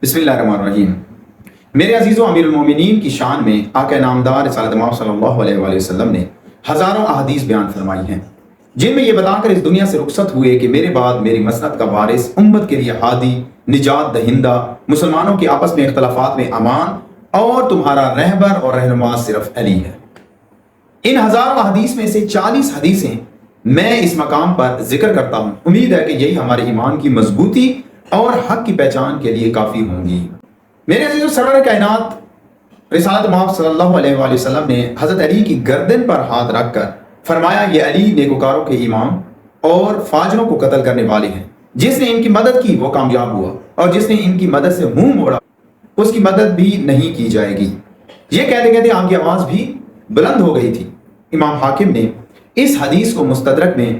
بسم اللہ الرحمن الرحیم۔ میرے عزیز و امیر المومنین کی شان میں آقا نامدار رسالت مآب صلی اللہ علیہ وآلہ وسلم نے ہزاروں احادیث بیان فرمائی ہیں، جن میں یہ بتا کر اس دنیا سے رخصت ہوئے کہ میرے بعد میری مسند کا وارث، امت کے لیے ہادی، نجات دہندہ، مسلمانوں کے آپس میں اختلافات میں امان اور تمہارا رہبر اور رہنما صرف علی ہے۔ ان ہزاروں احادیث میں سے 40 حدیثیں میں اس مقام پر ذکر کرتا ہوں، امید ہے کہ یہی ہمارے ایمان کی مضبوطی اور حق کی پہچان کے لیے کافی ہوں گی۔ میرے عزیزو، سرور کائنات رسالت مآب صلی اللہ علیہ وآلہ وسلم نے حضرت علی کی گردن پر ہاتھ رکھ کر فرمایا، یہ علی نیکوکاروں کے امام اور فاجروں کو قتل کرنے والے ہیں۔ جس نے ان کی مدد کی وہ کامیاب ہوا، اور جس نے ان کی مدد سے منہ موڑا اس کی مدد بھی نہیں کی جائے گی۔ یہ کہتے کہتے آپ کی آواز بھی بلند ہو گئی تھی۔ امام حاکم نے اس حدیث کو مستدرک میں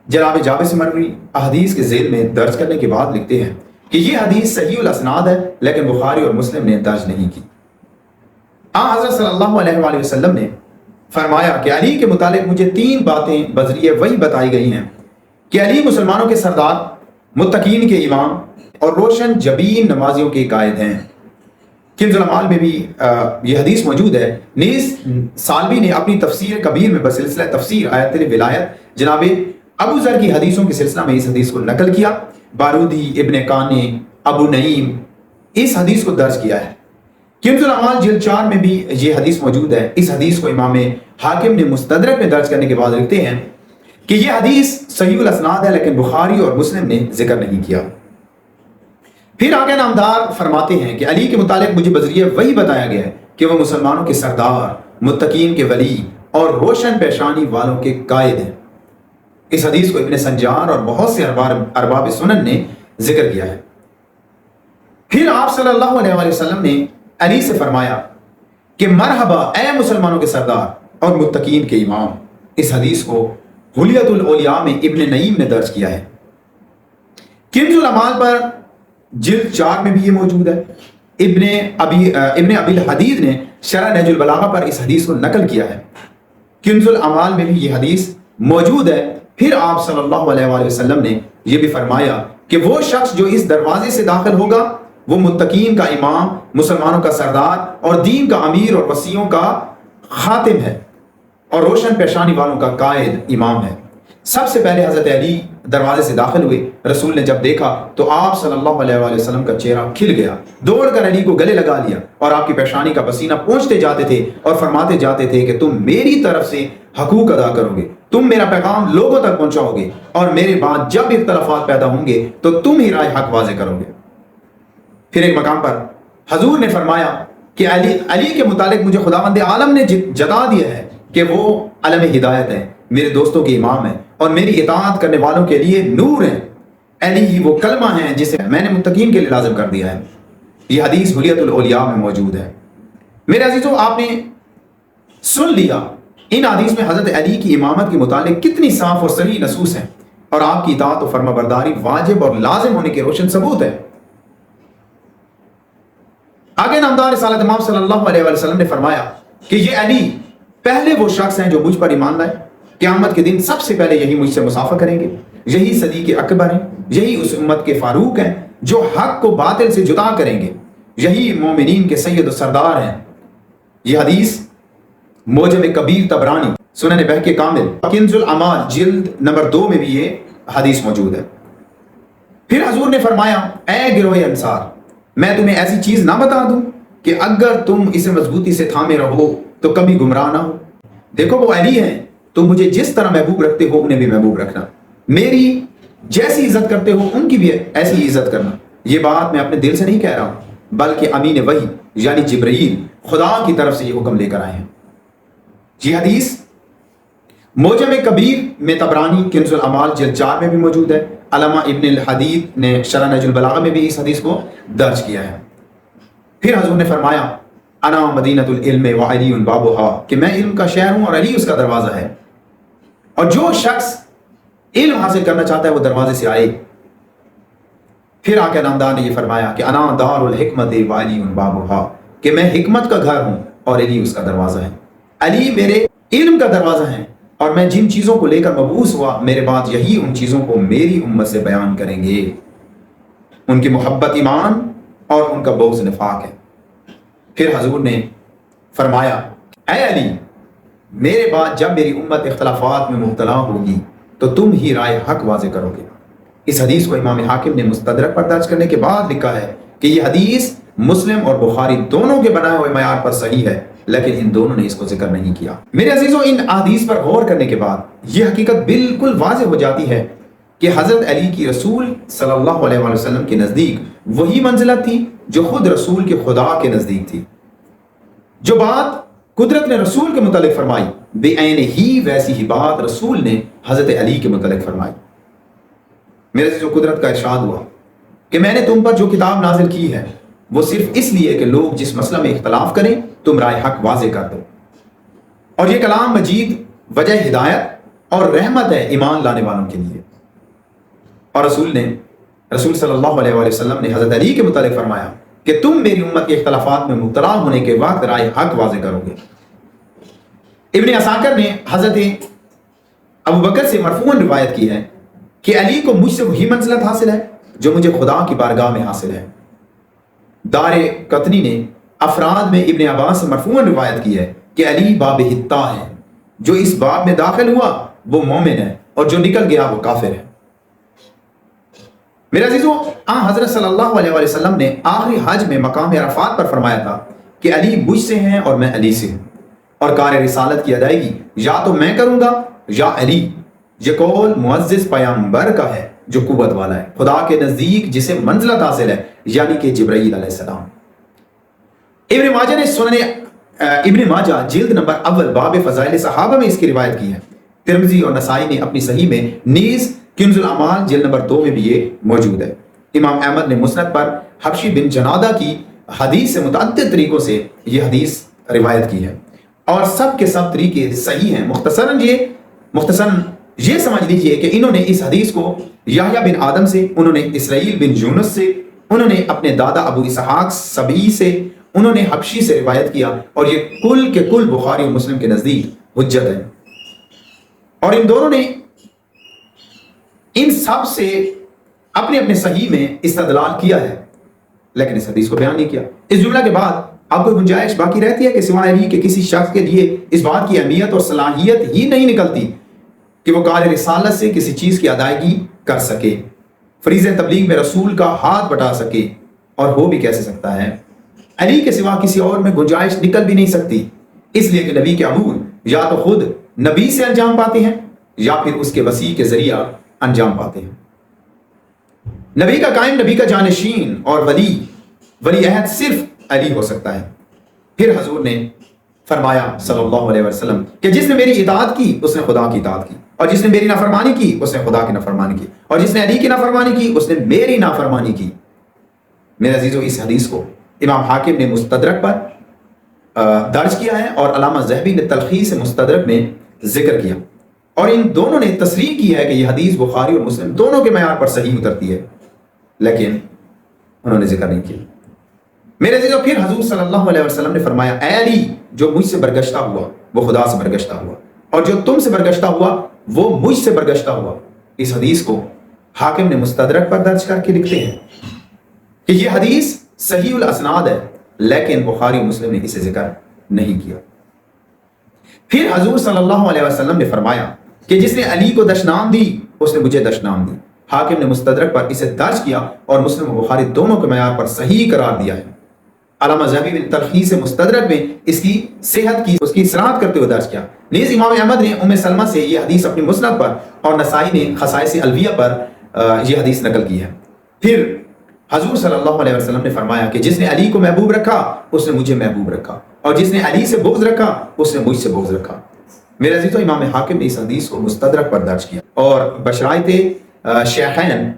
جناب جابر سے مروی احادیث کے ذیل میں درج کرنے کے بعد لکھتے ہیں کہ یہ حدیث صحیح الاسناد ہے، لیکن بخاری اور مسلم نے درج نہیں کی۔ حضرت صلی اللہ علیہ وآلہ وسلم نے فرمایا کہ علی کے متعلق مجھے 3 باتیں بذریعہ وحی بتائی گئی ہیں کہ علی مسلمانوں کے سردار، متقین کے امام اور روشن جبین نمازیوں کے قائد ہیں۔ کنز الاعمال میں بھی یہ حدیث موجود ہے۔ نیز سالوی نے اپنی تفسیر کبیر میں بسلسلہ تفسیر آیت الولایت جناب ابو ذر کی حدیثوں کے سلسلہ میں اس حدیث کو نقل کیا۔ بارودی، ابن کانے، ابو نعیم اس حدیث کو درج کیا ہے۔ کنز الاعمال جلد 4 میں بھی یہ حدیث موجود ہے۔ اس حدیث کو امام حاکم نے مستدرک میں درج کرنے کے بعد لکھتے ہیں کہ یہ حدیث صحیح الاسناد ہے، لیکن بخاری اور مسلم نے ذکر نہیں کیا۔ پھر آقا نامدار فرماتے ہیں کہ علی کے متعلق مجھے بذریعہ وحی بتایا گیا ہے کہ وہ مسلمانوں کے سردار، متقین کے ولی اور روشن پیشانی والوں کے قائد ہیں۔ اس حدیث کو ابن سنجار اور بہت سے ارباب سنن نے ذکر کیا ہے۔ پھر آپ صلی اللہ علیہ وآلہ وسلم نے علی سے فرمایا کہ مرحبا اے مسلمانوں کے سردار اور متقین کے امام۔ اس حدیث کو حلیت الاولیاء میں ابن نعیم نے درج کیا ہے۔ کنز الاعمال پر جلد 4 میں بھی یہ موجود ہے۔ ابن ابی الحدید نے شرح نہج البلاغہ پر اس حدیث کو نقل کیا ہے۔ کنز الاعمال میں بھی یہ حدیث موجود ہے۔ پھر آپ صلی اللہ علیہ وآلہ وسلم نے یہ بھی فرمایا کہ وہ شخص جو اس دروازے سے داخل ہوگا وہ متقین کا امام، مسلمانوں کا سردار اور دین کا امیر اور وصیوں کا خاتم ہے اور روشن پیشانی والوں کا قائد امام ہے۔ سب سے پہلے حضرت علی دروازے سے داخل ہوئے۔ رسول نے جب دیکھا تو آپ صلی اللہ علیہ وآلہ وسلم کا چہرہ کھل گیا، دوڑ کر علی کو گلے لگا لیا اور آپ کی پیشانی کا پسینہ پونچھتے جاتے تھے اور فرماتے جاتے تھے کہ تم میری طرف سے حقوق ادا کرو گے، تم میرا پیغام لوگوں تک پہنچاؤ گے، اور میرے بعد جب اختلافات پیدا ہوں گے تو تم ہی رائے حق واضح کرو گے۔ پھر ایک مقام پر حضور نے فرمایا کہ علی کے متعلق مجھے خداوند عالم نے جتا دیا ہے کہ وہ علم ہدایت ہے، میرے دوستوں کے امام ہیں اور میری اطاعت کرنے والوں کے لیے نور ہیں۔ علی ہی وہ کلمہ ہیں جسے میں نے متقین کے لیے لازم کر دیا ہے۔ یہ حدیث حلیت الاولیاء میں موجود ہے۔ میرے عزیزو، آپ نے سن لیا ان حدیث میں حضرت علی کی امامت کے متعلق کتنی صاف اور صریح نصوص ہیں، اور آپ کی اطاعت و فرما برداری واجب اور لازم ہونے کے روشن ثبوت ہے۔ آگے نامدار رسالت مآب صلی اللہ علیہ وآلہ وسلم نے فرمایا کہ یہ علی پہلے وہ شخص ہیں جو مجھ پر ایمان لائے، قیامت کے دن سب سے پہلے یہی مجھ سے مصافحہ کریں گے، یہی صدیق اکبر ہیں، یہی اس امت کے فاروق ہیں جو حق کو باطل سے جدا کریں گے، یہی مومنین کے سید و سردار ہیں۔ یہ حدیث موجم کبیر طبرانی، سنن بہقی کامل، کنز الاعمال جلد نمبر 2 میں بھی یہ حدیث موجود ہے۔ پھر حضور نے فرمایا، اے گروہ انصار، میں تمہیں ایسی چیز نہ بتا دوں کہ اگر تم اسے مضبوطی سے تھامے رہو تو کبھی گمراہ نہ ہو۔ دیکھو وہ علی ہیں، تم مجھے جس طرح محبوب رکھتے ہو انہیں بھی محبوب رکھنا، میری جیسی عزت کرتے ہو ان کی بھی ایسی عزت کرنا۔ یہ بات میں اپنے دل سے نہیں کہہ رہا ہوں، بلکہ امین وحی یعنی جبرائیل خدا کی طرف سے یہ حکم لے کر آئے ہیں۔ یہ حدیث موجم کبیر میں طبرانی، کنز الاعمال جلد 4 میں بھی موجود ہے۔ علامہ ابن الحدید نے شرح نہج البلاغہ میں بھی اس حدیث کو درج کیا ہے۔ پھر حضور نے فرمایا، انا مدینۃ العلم وعلی بابھا، کہ میں علم کا شہر ہوں اور علی اس کا دروازہ ہے، اور جو شخص علم حاصل کرنا چاہتا ہے وہ دروازے سے آئے۔ پھر آقا نامدار نے یہ فرمایا کہ انا دار الحکمت وعلی بابھا، کہ میں حکمت کا گھر ہوں اور علی اس کا دروازہ ہے۔ علی میرے علم کا دروازہ ہے، اور میں جن چیزوں کو لے کر مبعوث ہوا میرے بعد یہی ان چیزوں کو میری امت سے بیان کریں گے۔ ان کی محبت ایمان اور ان کا بغض نفاق ہے۔ پھر حضور نے فرمایا اے علی، میرے بعد جب میری امت اختلافات میں مبتلا ہوگی تو تم ہی رائے حق واضح کرو گے۔ اس حدیث کو امام حاکم نے مستدرک پر درج کرنے کے بعد لکھا ہے کہ یہ حدیث مسلم اور بخاری دونوں کے بنائے ہوئے معیار پر صحیح ہے، لیکن ان دونوں نے اس کو ذکر نہیں کیا۔ میرے عزیزوں، ان احادیث پر غور کرنے کے بعد یہ حقیقت بالکل واضح ہو جاتی ہے کہ حضرت علی کی رسول صلی اللہ علیہ وسلم کے نزدیک وہی منزلت تھی جو خود رسول کے خدا کے نزدیک تھی۔ جو بات قدرت نے رسول کے متعلق فرمائی، بے عین ہی ویسی ہی بات رسول نے حضرت علی کے متعلق فرمائی۔ میرے سے جو قدرت کا ارشاد ہوا کہ میں نے تم پر جو کتاب نازل کی ہے وہ صرف اس لیے کہ لوگ جس مسئلہ میں اختلاف کریں تم رائے حق واضح کر دو، اور یہ کلام مجید وجہ ہدایت اور رحمت ہے ایمان لانے والوں کے لیے۔ اور رسول صلی اللہ علیہ وسلم نے حضرت علی کے متعلق فرمایا کہ تم میری امت کے اختلافات میں مبتلا ہونے کے وقت رائے حق واضح کرو گے۔ ابن عساکر نے حضرت ابو بکر سے مرفوعاً روایت کی ہے کہ علی کو مجھ سے وہی منزلت حاصل ہے جو مجھے خدا کی بارگاہ میں حاصل ہے۔ دار قطنی نے افراد میں ابن عباس سے مرفوعاً روایت کی ہے کہ علی باب حتہ ہے، جو اس باب میں داخل ہوا وہ مومن ہے اور جو نکل گیا وہ کافر ہے۔ میرے عزیزوں، حضرت صلی اللہ علیہ وسلم نے آخری حج میں مقام عرفات پر فرمایا تھا کہ علی مجھ سے ہیں اور میں علی سے ہوں، اور کار رسالت کی ادائیگی یا تو میں کروں گا یا علی۔ یہ قول معزز پیغمبر کا ہے جو قوت والا ہے، خدا کے نزدیک جسے منزلت حاصل ہے، یعنی کہ جبرائیل علیہ السلام۔ ابن ماجہ نے سنن ابن ماجہ جلد نمبر اول باب فضائل صحابہ میں اس کی روایت کی ہے۔ ترمذی اور نسائی نے اپنی صحیح میں، نیز کنز الاعمال جلد نمبر 2 میں بھی یہ موجود ہے۔ امام احمد نے مسند پر حبشی بن جنادہ کی حدیث سے متعدد طریقوں سے یہ حدیث روایت کی ہے، اور سب کے سب طریقے صحیح ہیں۔ مختصراً یہ سمجھ لیجئے کہ انہوں نے اس حدیث کو یحییٰ بن آدم سے، انہوں نے اسرائیل بن یونس سے، انہوں نے اپنے دادا ابو اسحاق سبعی سے، انہوں نے حبشی سے روایت کیا، اور یہ کل کے کل بخاری اور مسلم کے نزدیک حجت ہے۔ اور ان دونوں نے ان سب سے اپنے اپنے صحیح میں استدلال کیا ہے، لیکن اس حدیث کو بیان نہیں کیا۔ اس جملہ کے بعد اب کوئی گنجائش باقی رہتی ہے کہ سوائے علی کے کسی شخص کے لیے اس بات کی اہمیت اور صلاحیت ہی نہیں نکلتی کہ وہ کار رسالت سے کسی چیز کی ادائیگی کر سکے، فریضہ تبلیغ میں رسول کا ہاتھ بٹا سکے، اور ہو بھی کیسے سکتا ہے؟ علی کے سوا کسی اور میں گنجائش نکل بھی نہیں سکتی، اس لیے کہ نبی کے امور یا تو خود نبی سے انجام پاتے ہیں یا پھر اس کے وسیع کے ذریعہ انجام پاتے ہیں۔ نبی کا قائم، نبی کا جانشین اور ولی عہد صرف علی ہو سکتا ہے۔ پھر حضور نے فرمایا صلی اللہ علیہ وسلم کہ جس نے میری اطاعت کی اس نے خدا کی اطاعت کی، اور جس نے میری نافرمانی کی اس نے خدا کی نافرمانی کی، اور جس نے علی کی نافرمانی کی اس نے میری نافرمانی کی۔ میرے عزیزو، اس حدیث کو امام حاکم نے مستدرک پر درج کیا ہے، اور علامہ ذہبی نے تلخیص مستدرک میں ذکر کیا، اور ان دونوں نے تصریح کی ہے کہ یہ حدیث بخاری اور مسلم دونوں کے معیار پر صحیح اترتی ہے، لیکن انہوں نے ذکر نہیں کیا۔ میرے عزیزو، پھر حضور صلی اللہ علیہ وسلم نے فرمایا اے علی، جو مجھ سے برگشتہ ہوا وہ خدا سے برگشتہ ہوا، اور جو تم سے برگشتہ ہوا وہ مجھ سے برگشتہ ہوا۔ اس حدیث کو حاکم نے مستدرک پر درج کر کے لکھتے ہیں کہ یہ حدیث صحیح الاسناد ہے، لیکن بخاری و مسلم نے اسے ذکر نہیں کیا۔ پھر حضور صلی اللہ علیہ وسلم نے فرمایا کہ جس نے علی کو دشنام دی اس نے مجھے دشنام دی۔ حاکم نے مستدرک پر اسے درج کیا اور مسلم و بخاری دونوں کے معیار پر صحیح قرار دیا ہے۔ علامہ ذہبی نے تلخیص مستدرک میں اس کی صحت کی، اس کی اصلاح کرتے ہوئے درج کیا۔ نیز امام احمد نے ام سلمہ سے یہ حدیث اپنی مسند پر، اور نسائی نے خصائص الویہ پر یہ حدیث نقل کی ہے۔ پھر حضور صلی اللہ علیہ وسلم نے فرمایا کہ جس نے علی کو محبوب رکھا اس نے مجھے محبوب رکھا، اور جس نے علی سے بغض رکھا اس نے مجھ سے بغض رکھا۔ میرے عزیزو، امام حاکم نے اس حدیث کو مستدرک پر درج کیا اور بشرائط شیخین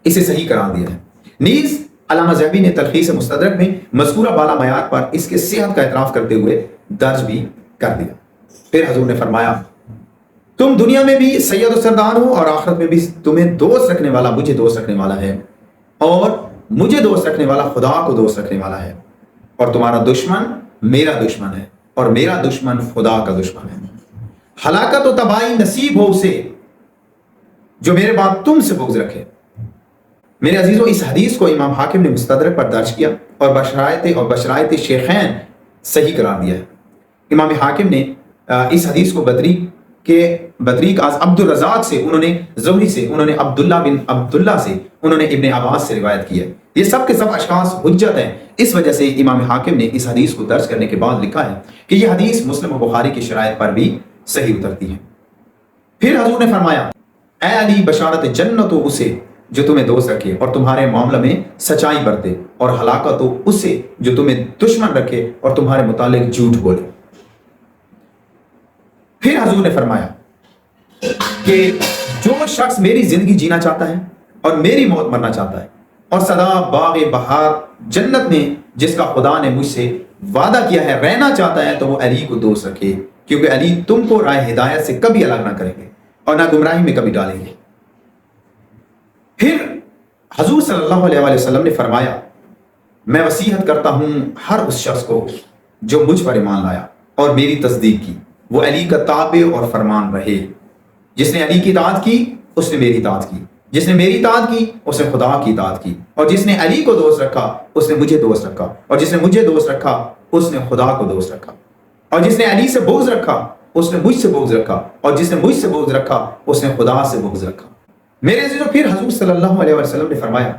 اسے صحیح قرار دیا ہے۔ نیز علامہ ذہبی نے تلخیص مستدرک میں مذکورہ بالا معیار پر اس کے صحت کا اعتراف کرتے ہوئے درج بھی کر دیا۔ پھر حضور نے فرمایا تم دنیا میں بھی سید و سردار ہو، اور آخرت میں بھی تمہیں دوست رکھنے والا مجھے دوست رکھنے والا ہے، اور مجھے دوست رکھنے والا خدا کو دوست رکھنے والا ہے، اور تمہارا دشمن میرا دشمن ہے، اور میرا دشمن خدا کا دشمن ہے۔ ہلاکت و تباہی نصیب ہو اسے جو میرے بعد تم سے بغض رکھے۔ میرے عزیزوں اس حدیث کو امام حاکم نے مستدرک پر درج کیا اور بشرائط شیخین صحیح قرار دیا ہے۔ امام حاکم نے اس حدیث کو بدریق از عبد الرزاق سے، انہوں نے زہری سے، انہوں نے عبداللہ بن عبداللہ سے، انہوں نے ابن عباس سے روایت کی ہے۔ یہ سب کے سب اشخاص حجت ہیں، اس وجہ سے امام حاکم نے اس حدیث کو درج کرنے کے بعد لکھا ہے کہ یہ حدیث مسلم و بخاری کی شرائط پر بھی صحیح اترتی ہے۔ پھر حضور نے فرمایا، اے علی بشارت جنت ہو اسے جو تمہیں دوست رکھے اور تمہارے معاملہ میں سچائی برتے، اور ہلاکت ہو اسے جو تمہیں دشمن رکھے اور تمہارے متعلق جھوٹ بولے۔ پھر حضور نے فرمایا کہ جو شخص میری زندگی جینا چاہتا ہے اور میری موت مرنا چاہتا ہے اور سدا باغ بہار جنت میں جس کا خدا نے مجھ سے وعدہ کیا ہے رہنا چاہتا ہے، تو وہ علی کو دوست رکھے، کیونکہ علی تم کو راہ ہدایت سے کبھی الگ نہ کریں گے اور نہ گمراہی میں کبھی ڈالیں گے۔ پھر حضور صلی اللہ علیہ وآلہ وسلم نے فرمایا، میں وصیت کرتا ہوں ہر اس شخص کو جو مجھ پر ایمان لایا اور میری تصدیق کی، وہ علی کا تابع اور فرمان رہے۔ جس نے علی کی اطاعت کی اس نے میری اطاعت کی، جس نے میری اطاعت کی اس نے خدا کی اطاعت کی، اور جس نے علی کو دوست رکھا اس نے مجھے دوست رکھا، اور جس نے مجھے دوست رکھا اس نے خدا کو دوست رکھا، اور جس نے علی سے بغض رکھا اس نے مجھ سے بغض رکھا، اور جس نے مجھ سے بغض رکھا اس نے خدا سے بغض رکھا۔ میرے عزیزو، پھر حضور صلی اللہ علیہ وسلم نے فرمایا،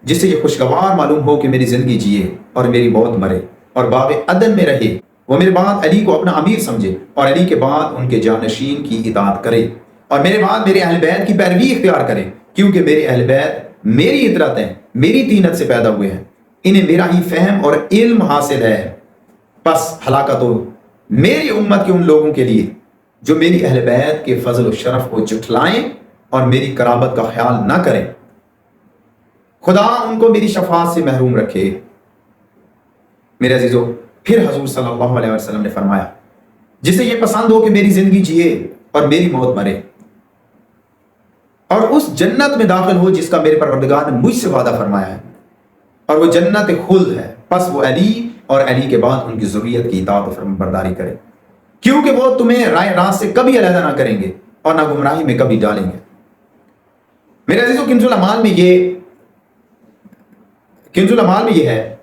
جس سے یہ خوشگوار معلوم ہو کہ میری زندگی جیے اور میری موت مرے اور باغ عدن میں رہے، وہ میرے بعد علی کو اپنا امیر سمجھے اور علی کے بعد ان کے جانشین کی اطاعت کرے، اور میرے بعد میرے اہل بیت کی پیروی اختیار کرے، کیونکہ میرے اہل بیت میری اطرت ہیں، میری طینت سے پیدا ہوئے ہیں، انہیں میرا ہی فہم اور علم حاصل ہے۔ پس ہلاکت ہو میری امت کے ان لوگوں کے لیے جو میری اہل بیت کے فضل و شرف کو جھٹلائیں اور میری قرابت کا خیال نہ کریں۔ خدا ان کو میری شفاعت سے محروم رکھے۔ میرے عزیزو، پھر حضور صلی اللہ علیہ وسلم نے فرمایا، جسے یہ پسند ہو کہ میری زندگی جیے اور میری موت مرے اور اس جنت میں داخل ہو جس کا میرے پروردگار نے مجھ سے وعدہ فرمایا ہے، اور وہ جنت خلد ہے، پس وہ علی اور علی کے بعد ان کی ذریت کی اطاعت و فرمانبرداری کرے، کیونکہ وہ تمہیں رائے راست سے کبھی علیحدہ نہ کریں گے اور نہ گمراہی میں کبھی ڈالیں گے۔ میرے عزیزو، کنز الاعمال میں یہ ہے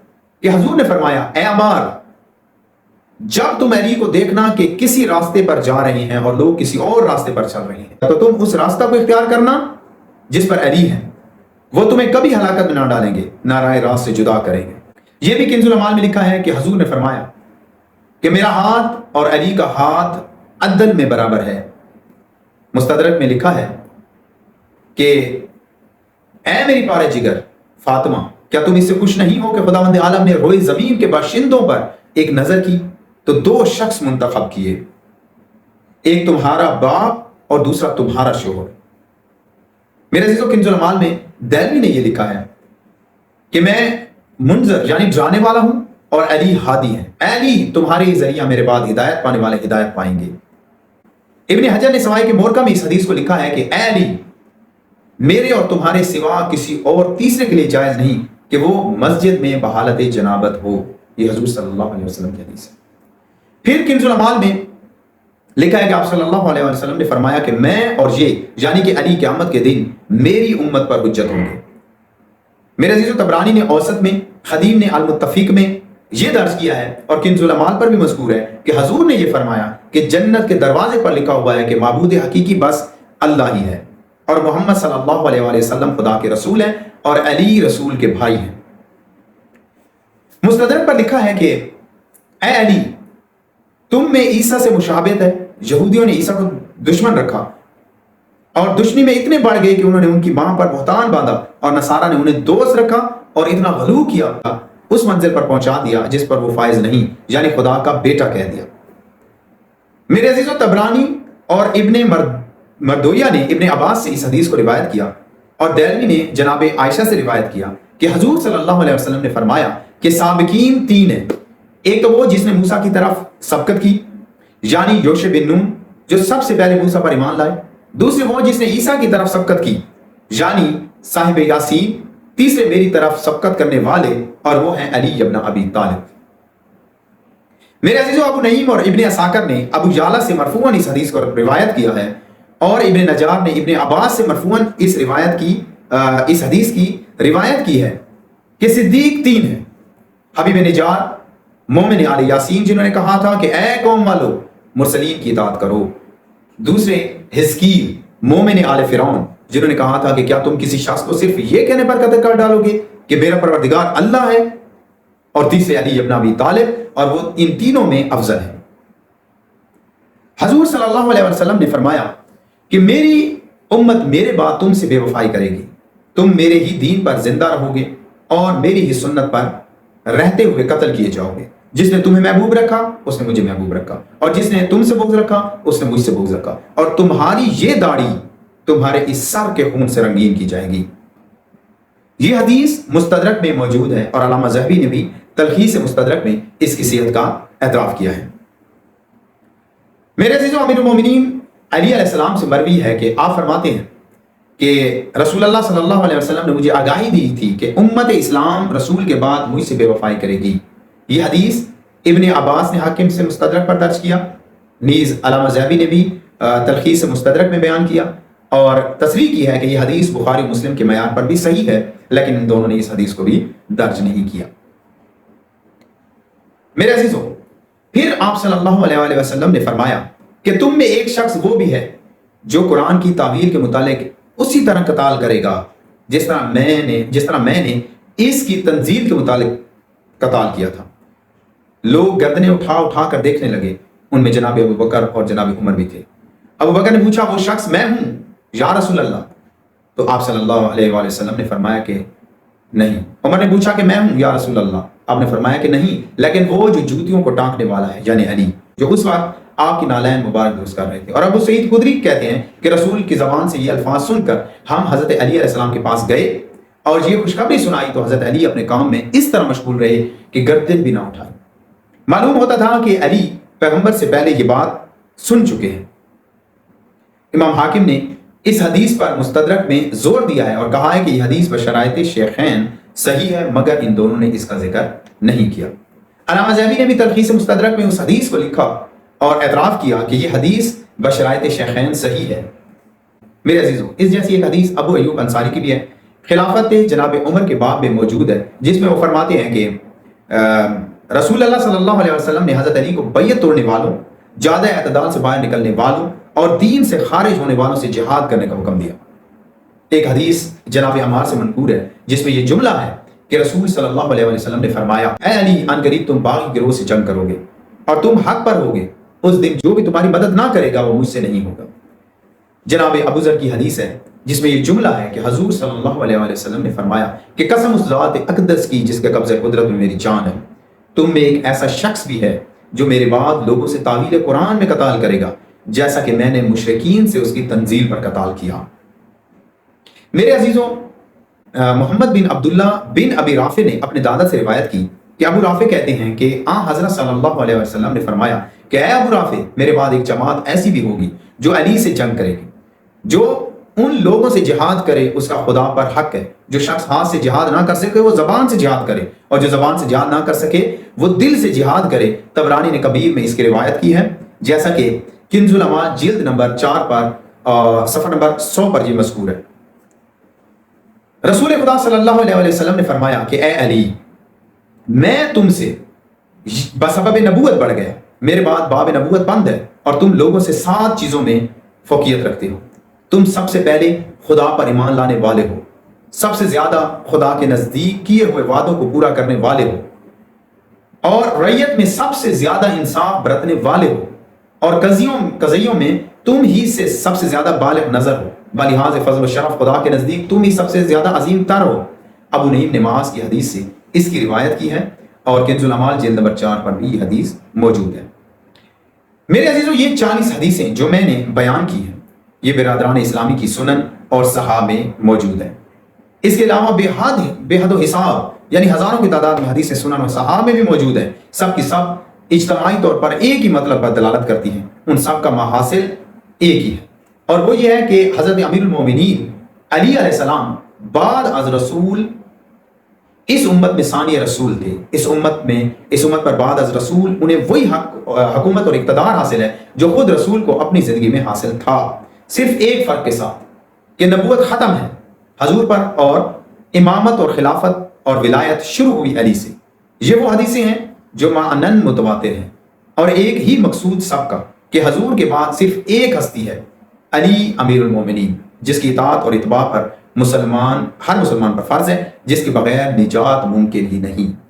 کہ حضور نے فرمایا، اے عمار، جب تم علی کو دیکھنا کہ کسی راستے پر جا رہے ہیں اور لوگ کسی اور راستے پر چل رہے ہیں، تو تم اس راستہ کو اختیار کرنا جس پر علی ہے، وہ تمہیں کبھی ہلاکت میں نہ ڈالیں گے، نہ راہ راست سے جدا کریں گے۔ یہ بھی کنز الاعمال میں لکھا ہے کہ حضور نے فرمایا کہ میرا ہاتھ اور علی کا ہاتھ عدل میں برابر ہے۔ مستدرک میں لکھا ہے کہ اے میری پارے جگر فاطمہ، کیا تم اس سے خوش نہیں ہو کہ خداوند عالم نے روئے زمین کے باشندوں پر ایک نظر کی تو دو شخص منتخب کیے، ایک تمہارا باپ اور دوسرا تمہارا شوہر۔ میرے عزیزو، کنز الاعمال میں دہلوی نے یہ لکھا ہے کہ میں منذر یعنی ڈرانے والا ہوں اور علی ہادی ہیں۔ اے علی، تمہارے ذریعہ میرے بعد ہدایت پانے والے ہدایت پائیں گے۔ ابن حجر نے سوائے کے مورکہ میں اس حدیث کو لکھا ہے کہ اے علی، میرے اور تمہارے سوا کسی اور تیسرے کے لیے جائز نہیں کہ وہ مسجد میں بحالت جنابت ہو۔ یہ حضور صلی اللہ علیہ وسلم کی حدیث ہے۔ پھر کنز الاعمال میں لکھا ہے کہ آپ صلی اللہ علیہ وسلم نے فرمایا کہ میں اور یہ یعنی کہ علی قیامت کے دن میری امت پر حجت ہوں گے۔ میرے عزیزو، طبرانی نے اوسط میں، خدیم نے المتفق میں یہ درج کیا ہے اور کنز الاعمال پر بھی مذکور ہے کہ حضور نے یہ فرمایا کہ جنت کے دروازے پر لکھا ہوا ہے کہ معبود حقیقی بس اللہ ہی ہے، اور محمد صلی اللہ علیہ وآلہ وسلم خدا کے رسول ہیں اور علی رسول کے بھائی ہیں۔ مستدرک پر لکھا ہے کہ اے علی، تم میں عیسیٰ سے مشابہت ہے۔ یہودیوں نے عیسیٰ کو دشمن رکھا اور دشمنی میں اتنے بڑھ گئے کہ انہوں نے ان کی ماں پر بہتان باندھا، اور نصارہ نے انہیں دوست رکھا اور اتنا غلو کیا، اس منزل پر پہنچا دیا جس پر وہ فائز نہیں، یعنی خدا کا بیٹا کہہ دیا۔ میرے عزیزو، طبرانی اور ابن مردویہ نے ابن عباس سے اس حدیث کو روایت کیا، اور دہلوی نے جناب عائشہ سے روایت کیا کہ حضور صلی اللہ علیہ وسلم نے فرمایا کہ سابقین تین ہیں، ایک تو وہ جس نے موسیٰ کی طرف سبقت کی یعنی یوشع بن نون جو سب سے پہلے موسیٰ پر ایمان لائے، دوسرے وہ جس نے عیسیٰ کی طرف سبقت کی یعنی صاحب یاسین، تیسرے میری طرف سبقت کرنے والے اور وہ ہیں علی ابن ابی طالب۔ میرے عزیزو، ابو نعیم اور ابن اساکر نے ابو یعلا سے مرفوعاً اس حدیث کو روایت کیا ہے، اور ابن نجار نے ابن عباس سے مرفوعاً اس روایت کی اس حدیث کی روایت کی ہے کہ صدیق 3 ہیں: حبیب نجار، مومن آل یاسین جنہوں نے کہا تھا کہ اے قوم والو مرسلین کی اطاعت کرو، دوسرے حزقیل مومن آل فرعون جنہوں نے کہا تھا کہ کیا تم کسی شخص کو صرف یہ کہنے پر قتل کر ڈالو گے کہ میرا پروردگار اللہ ہے، اور تیسرے علی ابن ابی طالب، اور وہ ان تینوں میں افضل ہے۔ حضور صلی اللہ علیہ وسلم نے فرمایا کہ میری امت میرے بعد تم سے بے وفائی کرے گی، تم میرے ہی دین پر زندہ رہو گے اور میری ہی سنت پر رہتے ہوئے قتل کیے جاؤ گے۔ جس نے تمہیں محبوب رکھا اس نے مجھے محبوب رکھا، اور جس نے تم سے بغض رکھا اس نے مجھ سے بغض رکھا، اور تمہاری یہ داڑھی تمہارے اس سر کے خون سے رنگین کی جائے گی۔ یہ حدیث مستدرک میں موجود ہے، اور علامہ ذہبی نے بھی تلخیص مستدرک میں اس کی صحت کا اعتراف کیا ہے۔ میرے عزیزو، امیر المومنین علی علیہ السلام سے مروی ہے کہ آپ فرماتے ہیں کہ رسول اللہ صلی اللہ علیہ وسلم نے مجھے آگاہی دی تھی کہ امت اسلام رسول کے بعد مجھ سے بے وفائی کرے گی۔ یہ حدیث ابن عباس نے حاکم سے مستدرک پر درج کیا، نیز علامہ ذہبی نے بھی تلخیص مستدرک میں بیان کیا، اور تصریح کی ہے کہ یہ حدیث بخاری مسلم کے معیار پر بھی صحیح ہے، لیکن ان دونوں نے اس حدیث کو بھی درج نہیں کیا۔ میرے عزیزو، پھر آپ صلی اللہ علیہ وسلم نے فرمایا کہ تم میں ایک شخص وہ بھی ہے جو قرآن کی تعویل کے متعلق اسی طرح قتال کرے گا جس طرح میں نے اس کی تنزیل کے متعلق قتال کیا تھا۔ لوگ گردنیں اٹھا اٹھا کر دیکھنے لگے، ان میں جناب ابو بکر اور جناب عمر بھی تھے۔ ابو بکر نے پوچھا، وہ شخص میں ہوں یا رسول اللہ؟ تو آپ صلی اللہ علیہ وسلم نے فرمایا کہ نہیں۔ عمر نے پوچھا کہ میں ہوں یا رسول اللہ؟ آپ نے فرمایا کہ نہیں، لیکن وہ جو جوتیوں کو ٹانکنے والا ہے، یعنی علی، جو اس وقت آپ کی نالین مبارک درست کر رہے تھے۔ اور ابو سعید خدری کہتے ہیں کہ رسول کی زبان سے یہ الفاظ سن کر ہم حضرت علی علیہ السلام کے پاس گئے اور یہ خوشخبری سنائی تو حضرت علی اپنے کام میں اس طرح مشغول رہے کہ گردن بھی نہ اٹھائی۔ معلوم ہوتا تھا کہ علی پیغمبر سے پہلے یہ بات سن چکے ہیں۔ امام حاکم نے اس حدیث پر مستدرک میں زور دیا ہے اور کہا ہے کہ یہ حدیث بشرائط شیخین صحیح ہے، مگر ان دونوں نے اس کا ذکر نہیں کیا۔ علامہ ذہبی نے بھی تلخیص مستدرک میں اس حدیث کو لکھا اور اعتراف کیا کہ یہ حدیث بشرائط شیخین صحیح ہے۔ میرے عزیزو، اس جیسی ایک حدیث ابو ایوب انصاری کی بھی ہے، خلافت جناب عمر کے باب میں موجود ہے، جس میں وہ فرماتے ہیں کہ رسول اللہ صلی اللہ علیہ وسلم نے حضرت علی کو بیعت توڑنے والوں، زیادہ اعتدال سے باہر نکلنے والوں اور دین سے خارج ہونے والوں سے جہاد کرنے کا حکم دیا۔ ایک حدیث جناب عمار سے منقول ہے جس میں یہ جملہ ہے کہ رسول صلی اللہ علیہ وسلم نے فرمایا، اے علی، ان قریب تم باغی گروہ سے جنگ کرو گے اور تم حق پر ہوگے، اس دن جو بھی تمہاری مدد نہ کرے گا وہ مجھ سے نہیں ہوگا۔ جناب ابو ذر کی حدیث ہے جس میں یہ جملہ ہے کہ حضور صلی اللہ علیہ وسلم نے فرمایا کہ قسم اس ذات اقدس کی جس کے قبضہ قدرت میں میری جان ہے، تم میں ایک ایسا شخص بھی ہے جو میرے بعد لوگوں سے تعویل قرآن میں قتال کرے گا جیسا کہ میں نے مشرکین سے اس کی تنزیل پر قتال کیا۔ میرے عزیزوں، محمد بن عبداللہ بن ابی رافع نے اپنے دادا سے روایت کی کہ ابو رافع کہتے ہیں کہ حضرت صلی اللہ علیہ وسلم نے فرمایا کہ اے ابو رافع، میرے بعد ایک جماعت ایسی بھی ہوگی جو علی سے جنگ کرے گی۔ جو ان لوگوں سے جہاد کرے اس کا خدا پر حق ہے۔ جو شخص ہاتھ سے جہاد نہ کر سکے وہ زبان سے جہاد کرے، اور جو زبان سے جہاد نہ کر سکے وہ دل سے جہاد کرے۔ طبرانی نے کبیر میں اس کی روایت کی ہے، جیسا کہ کنز العمال جلد نمبر 4 پر صفحہ نمبر 100 پر یہ مذکور ہے۔ رسول خدا صلی اللہ علیہ وسلم نے فرمایا کہ اے علی، میں تم سے بسبب نبوت بڑھ گیا، میرے بعد باب نبوت بند ہے، اور تم لوگوں سے 7 چیزوں میں فوقیت رکھتے ہو۔ تم سب سے پہلے خدا پر ایمان لانے والے ہو، سب سے زیادہ خدا کے نزدیک کیے ہوئے وعدوں کو پورا کرنے والے ہو، اور رعیت میں سب سے زیادہ انصاف برتنے والے ہو، اور قضیوں میں تم ہی سے سب سے زیادہ بالغ نظر ہو، بلحاظ فضل و شرف خدا کے نزدیک تم ہی سب سے زیادہ عظیم تر ہو۔ ابو نعیم نے معاذ کی حدیث سے اس کی روایت کی ہے، اور کنز العمال جلد نمبر 4 پر بھی یہ حدیث موجود ہے۔ میرے عزیزوں، یہ 40 حدیثیں جو میں نے بیان کی ہیں یہ برادران اسلامی کی سنن اور صحاح میں موجود ہیں۔ اس کے علاوہ بے حد و حساب یعنی ہزاروں کی تعداد میں حدیثیں سنن اور صحاح میں بھی موجود ہیں، سب کی سب اجتماعی طور پر ایک ہی مطلب پر دلالت کرتی ہیں، ان سب کا محاصل ایک ہی ہے، اور وہ یہ ہے کہ حضرت امیر المومنین علی علیہ السلام بعد از رسول اس امت میں ثانی رسول تھے۔ اس امت پر بعد از رسول انہیں وہی حکومت اور اقتدار حاصل ہے جو خود رسول کو اپنی زندگی میں حاصل تھا، صرف ایک فرق کے ساتھ کہ نبوت ختم ہے، حضور پر اور امامت اور خلافت اور ولایت شروع ہوئی علی سے۔ یہ وہ حدیثیں ہیں جو معنن متواتر ہیں اور ایک ہی مقصود سب کا کہ حضور کے بعد صرف ایک ہستی ہے، علی امیر المومنین، جس کی اطاعت اور اتباع پر ہر مسلمان پر فرض ہے، جس کے بغیر نجات ممکن ہی نہیں۔